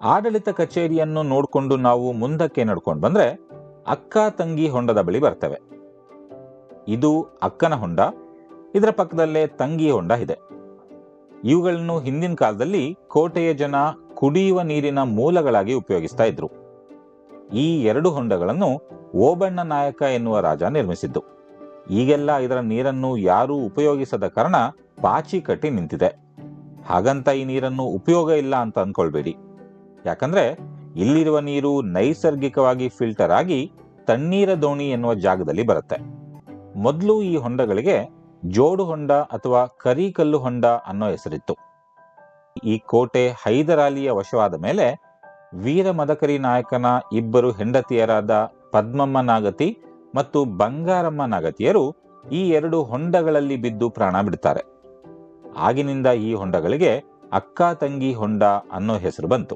ಆಡಳಿತ ಕಚೇರಿಯನ್ನು ನೋಡಿಕೊಂಡು ನಾವು ಮುಂದಕ್ಕೆ ನಡ್ಕೊಂಡು ಬಂದ್ರೆ ಅಕ್ಕ ತಂಗಿ ಹೊಂಡದ ಬಳಿ ಬರ್ತೇವೆ. ಇದು ಅಕ್ಕನ ಹೊಂಡ, ಇದರ ಪಕ್ಕದಲ್ಲೇ ತಂಗಿ ಹೊಂಡ ಇದೆ. ಇವುಗಳನ್ನು ಹಿಂದಿನ ಕಾಲದಲ್ಲಿ ಕೋಟೆಯ ಜನ ಕುಡಿಯುವ ನೀರಿನ ಮೂಲಗಳಾಗಿ ಉಪಯೋಗಿಸ್ತಾ ಇದ್ರು. ಈ ಎರಡು ಹೊಂಡಗಳನ್ನು ಓಬಣ್ಣ ನಾಯಕ ಎನ್ನುವ ರಾಜ ನಿರ್ಮಿಸಿದ್ದು. ಈಗೆಲ್ಲ ಇದರ ನೀರನ್ನು ಯಾರೂ ಉಪಯೋಗಿಸದ ಕಾರಣ ಪಾಚಿ ಕಟ್ಟಿ ನಿಂತಿದೆ. ಹಾಗಂತ ಈ ನೀರನ್ನು ಉಪಯೋಗ ಇಲ್ಲ ಅಂತ ಅನ್ಕೊಳ್ಬೇಡಿ. ಯಾಕಂದ್ರೆ ಇಲ್ಲಿರುವ ನೀರು ನೈಸರ್ಗಿಕವಾಗಿ ಫಿಲ್ಟರ್ ಆಗಿ ತಣ್ಣೀರ ದೋಣಿ ಎನ್ನುವ ಜಾಗದಲ್ಲಿ ಬರುತ್ತೆ. ಮೊದಲು ಈ ಹೊಂಡಗಳಿಗೆ ಜೋಡು ಹೊಂಡ ಅಥವಾ ಕರಿಕಲ್ಲು ಹೊಂಡ ಅನ್ನೋ ಹೆಸರಿತ್ತು. ಈ ಕೋಟೆ ಹೈದರಾಲಿಯ ವಶವಾದ ಮೇಲೆ ವೀರ ಮದಕರಿ ನಾಯಕನ ಇಬ್ಬರು ಹೆಂಡತಿಯರಾದ ಪದ್ಮಮ್ಮ ನಾಗತಿ ಮತ್ತು ಬಂಗಾರಮ್ಮ ನಾಗತಿಯರು ಈ ಎರಡು ಹೊಂಡಗಳಲ್ಲಿ ಬಿದ್ದು ಪ್ರಾಣ ಬಿಡ್ತಾರೆ. ಆಗಿನಿಂದ ಈ ಹೊಂಡಗಳಿಗೆ ಅಕ್ಕ ತಂಗಿ ಹೊಂಡ ಅನ್ನೋ ಹೆಸರು ಬಂತು.